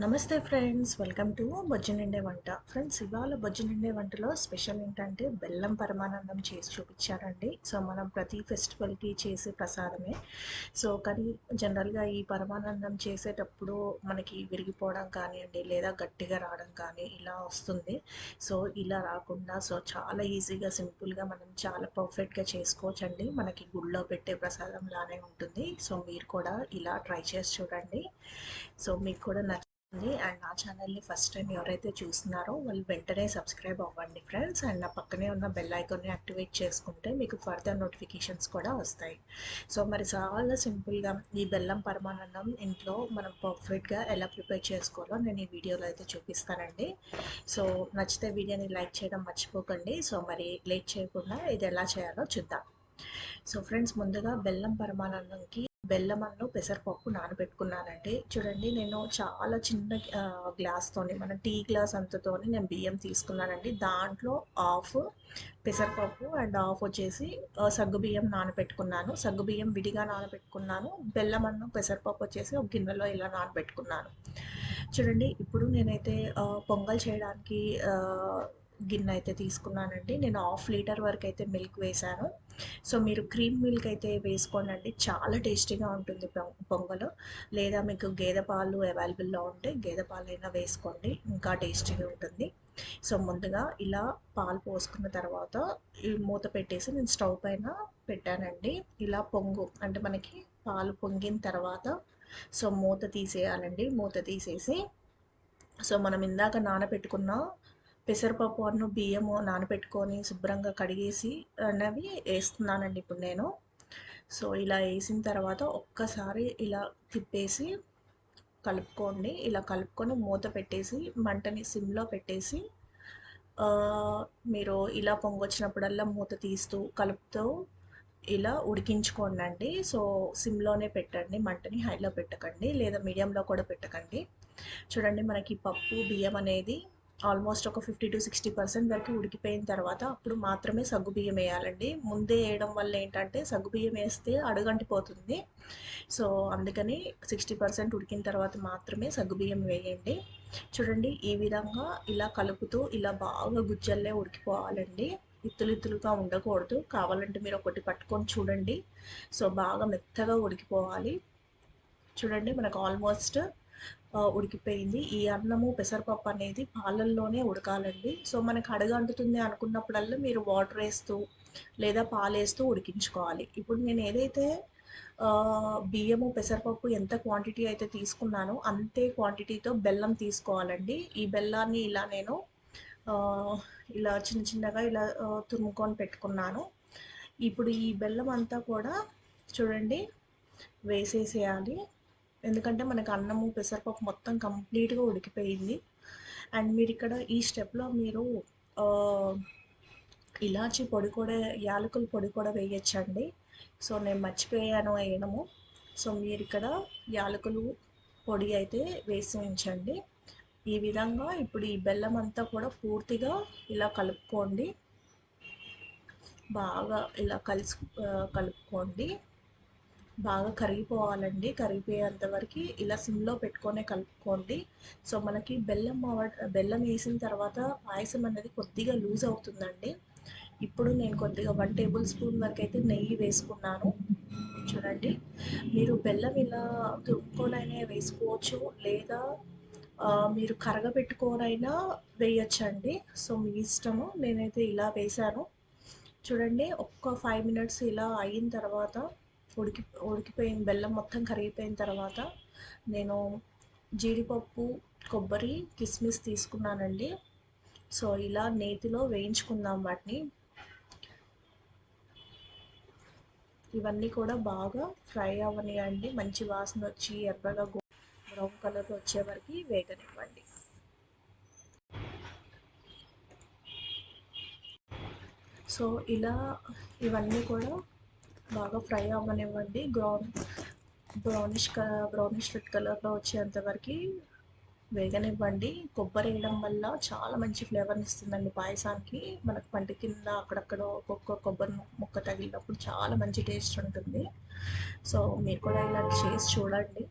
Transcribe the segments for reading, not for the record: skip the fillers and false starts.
నమస్తే friends, welcome to Bojju నిండే వంట. ఫ్రెండ్స్, ఇవాళ బొజ్జు నిండే వంటలో స్పెషల్ ఏంటంటే బెల్లం పరమాన్నం చేసి చూపించారండి. సో మనం ప్రతి ఫెస్టివల్కి చేసే ప్రసాదమే. సో కానీ జనరల్గా ఈ పరమాన్నం చేసేటప్పుడు మనకి విరిగిపోవడం కానివ్వండి, లేదా గట్టిగా రావడం కానీ ఇలా వస్తుంది. సో ఇలా రాకుండా చాలా ఈజీగా సింపుల్గా మనం చాలా పర్ఫెక్ట్గా చేసుకోవచ్చండి. మనకి గుళ్ళో పెట్టే ప్రసాదం లానే ఉంటుంది. సో మీరు కూడా ఇలా ట్రై చేసి చూడండి. సో మీకు కూడా అండ్ నా ఛానల్ని ఫస్ట్ టైం ఎవరైతే చూస్తున్నారో వాళ్ళు వెంటనే సబ్స్క్రైబ్ అవ్వండి ఫ్రెండ్స్. అండ్ నా పక్కనే ఉన్న బెల్ ఐకాన్ని యాక్టివేట్ చేసుకుంటే మీకు ఫర్దర్ నోటిఫికేషన్స్ కూడా వస్తాయి. సో మరి చాలా సింపుల్గా ఈ బెల్లం పరమాన్నం ఇంట్లో మనం పర్ఫెక్ట్గా ఎలా ప్రిపేర్ చేసుకోవాలో నేను ఈ వీడియోలో అయితే చూపిస్తానండి. సో నచ్చితే వీడియోని లైక్ చేయడం మర్చిపోకండి. సో మరి లేట్ చేయకుండా ఇది ఎలా చేయాలో చూద్దాం. సో ఫ్రెండ్స్, ముందుగా బెల్లం పరమాన్నంకి బెల్లం అన్ను పెసరపప్పు నానబెట్టుకున్నానండి. చూడండి, నేను చాలా చిన్న గ్లాస్తోని, మన టీ గ్లాస్ అంతతోని నేను బియ్యం తీసుకున్నానండి. దాంట్లో హాఫ్ పెసరపప్పు అండ్ హాఫ్ వచ్చేసి సగ్గు బియ్యం నానబెట్టుకున్నాను. సగ్గు బియ్యం విడిగా నానబెట్టుకున్నాను. బెల్లం అన్నం పెసరపప్పు వచ్చేసి ఒక గిన్నెలో ఇలా నానబెట్టుకున్నాను. చూడండి, ఇప్పుడు నేనైతే పొంగల్ చేయడానికి గిన్నె అయితే తీసుకున్నానండి. నేను హాఫ్ లీటర్ వరకు అయితే మిల్క్ వేశాను. సో మీరు క్రీమ్ మిల్క్ అయితే వేసుకోండి, చాలా టేస్టీగా ఉంటుంది పొంగలు. లేదా మీకు గేదె పాలు అవైలబుల్లో ఉంటే గేదె పాలైనా వేసుకోండి, ఇంకా టేస్టీగా ఉంటుంది. సో ముందుగా ఇలా పాలు పోసుకున్న తర్వాత ఈ మూత పెట్టేసి నేను స్టవ్ పైన పెట్టానండి. ఇలా పొంగు అంటే మనకి పాలు పొంగిన తర్వాత సో మూత తీసేయాలండి. మూత తీసేసి సో మనం ఇందాక నానబెట్టుకున్న పెసరపప్పు అన్ను బియ్యము నానబెట్టుకొని శుభ్రంగా కడిగేసి అన్నవి వేస్తున్నానండి ఇప్పుడు నేను. సో ఇలా వేసిన తర్వాత ఒక్కసారి ఇలా తిప్పేసి కలుపుకోండి. ఇలా కలుపుకొని మూత పెట్టేసి మంటని సిమ్లో పెట్టేసి మీరు ఇలా పొంగొచ్చినప్పుడల్లా మూత తీస్తూ కలుపుతూ ఇలా ఉడికించుకోండి. సో సిమ్లోనే పెట్టండి, మంటని హైలో పెట్టకండి, లేదా మీడియంలో కూడా పెట్టకండి. చూడండి, మనకి పప్పు బియ్యం అనేది ఆల్మోస్ట్ ఒక 50-60% వరకు ఉడికిపోయిన తర్వాత అప్పుడు మాత్రమే సగ్గుబియ్యం వేయాలండి. ముందే వేయడం వల్ల ఏంటంటే సగ్గుబియ్యం వేస్తే అడుగంటిపోతుంది. సో అందుకని 60% ఉడికిన తర్వాత మాత్రమే సగ్గుబియ్యం వేయండి. చూడండి, ఈ విధంగా ఇలా కలుపుతూ ఇలా బాగా గుజ్జల్లే ఉడికిపోవాలండి. ఇత్తులుగా ఉండకూడదు. కావాలంటే మీరు ఒకటి పట్టుకొని చూడండి. సో బాగా మెత్తగా ఉడికిపోవాలి. చూడండి, మనకు ఆల్మోస్ట్ ఉడికిపోయింది. ఈ అన్నము పెసరపప్పు అనేది పాలల్లోనే ఉడకాలండి. సో మనకు అడుగంటుతుంది అనుకున్నప్పుడల్లా మీరు వాటర్ వేస్తూ లేదా పాలేస్తూ ఉడికించుకోవాలి. ఇప్పుడు నేను ఏదైతే బియ్యము పెసరపప్పు ఎంత క్వాంటిటీ అయితే తీసుకున్నానో అంతే క్వాంటిటీతో బెల్లం తీసుకోవాలండి. ఈ బెల్లాన్ని ఇలా నేను ఇలా చిన్న చిన్నగా ఇలా తురుముకొని పెట్టుకున్నాను. ఇప్పుడు ఈ బెల్లం అంతా కూడా చూడండి వేసేసేయాలి. ఎందుకంటే మనకు అన్నము పెసరపప్పు మొత్తం కంప్లీట్గా ఉడికిపోయింది. అండ్ మీరు ఇక్కడ ఈ స్టెప్లో మీరు ఇలాచి పొడి కూడా, యాలకుల పొడి కూడా వేయచ్చండి. సో నేను మర్చిపోయాను వేయడము. సో మీరు ఇక్కడ యాలకులు పొడి అయితే వేసి ఉంచండి. ఈ విధంగా ఇప్పుడు ఈ బెల్లం అంతా కూడా పూర్తిగా ఇలా కలుపుకోండి. బాగా ఇలా కలుపుకోండి. బాగా కరిగిపోవాలండి. కరిగిపోయేంత వరకు ఇలా సిమ్లో పెట్టుకొనే కలుపుకోండి. సో మనకి బెల్లం వేసిన తర్వాత పాయసం అనేది కొద్దిగా లూజ్ అవుతుందండి. ఇప్పుడు నేను కొద్దిగా 1 టేబుల్ స్పూన్ వరకు అయితే నెయ్యి వేసుకున్నాను. చూడండి, మీరు బెల్లం ఇలా తురుముకొనైనా వేసుకోవచ్చు, లేదా మీరు కరగబెట్టుకోనైనా వేయచ్చండి. సో మీ ఇష్టము. నేనైతే ఇలా వేశాను. చూడండి, ఒక్క 5 మినిట్స్ ఇలా అయిన తర్వాత ఉడికిపోయిన బెల్లం మొత్తం కరిగిపోయిన తర్వాత నేను జీడిపప్పు, కొబ్బరి, కిస్మిస్ తీసుకున్నానండి. సో ఇలా నేతిలో వేయించుకుందాం వాటిని. ఇవన్నీ కూడా బాగా ఫ్రై అవ్వనివ్వండి. మంచి వాసన వచ్చి ఎర్రగా బ్రౌన్ కలర్ వచ్చే వరకు వేగనివ్వండి. సో ఇలా ఇవన్నీ కూడా బాగా ఫ్రై అవ్వనివ్వండి. బ్రౌనిష్ రెడ్ కలర్లో వచ్చేంత వరకు వేగనివ్వండి. కొబ్బరి వేయడం వల్ల చాలా మంచి ఫ్లేవర్ని ఇస్తుందండి పాయసానికి. మనకు పంట కింద అక్కడక్కడ ఒక్కొక్క కొబ్బరి ముక్క తగిలినప్పుడు చాలా మంచి టేస్ట్ ఉంటుంది. సో మీరు కూడా ఇలా చేసి చూడండి.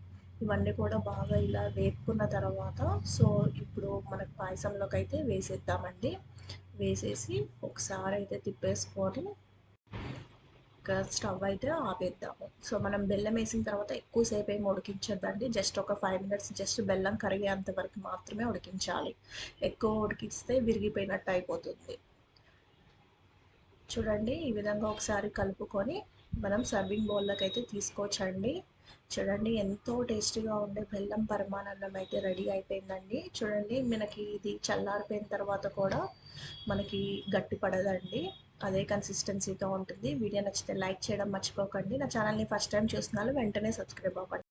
ఇవన్నీ కూడా బాగా ఇలా వేపుకున్న తర్వాత సో ఇప్పుడు మనకు పాయసంలోకి అయితే వేసేద్దామండి. వేసేసి ఒకసారి అయితే తిప్పేసుకొని స్టవ్ అయితే ఆపేద్దాము. సో మనం బెల్లం వేసిన తర్వాత ఎక్కువసేపు ఏమి ఉడికించొద్దండి. జస్ట్ ఒక 5 మినిట్స్ జస్ట్ బెల్లం కరిగేంత వరకు మాత్రమే ఉడికించాలి. ఎక్కువ ఉడికిస్తే విరిగిపోయినట్టు అయిపోతుంది. చూడండి ఈ విధంగా ఒకసారి కలుపుకొని మనం సర్వింగ్ బౌల్లోకి అయితే తీసుకోవచ్చండి. చూడండి ఎంతో టేస్టీగా ఉండే బెల్లం పరమాన్నం అయితే రెడీ అయిపోయిందండి. చూడండి మనకి ఇది చల్లారిపోయిన తర్వాత కూడా మనకి గట్టి పడదండి. అదే కన్సిస్టెన్సీతో ఉంటుంది. వీడియో నచ్చితే లైక్ చేయడం మర్చిపోకండి. నా ఛానల్ని ఫస్ట్ టైం చూస్తున్నారు వెంటనే సబ్స్క్రైబ్ అవ్వండి.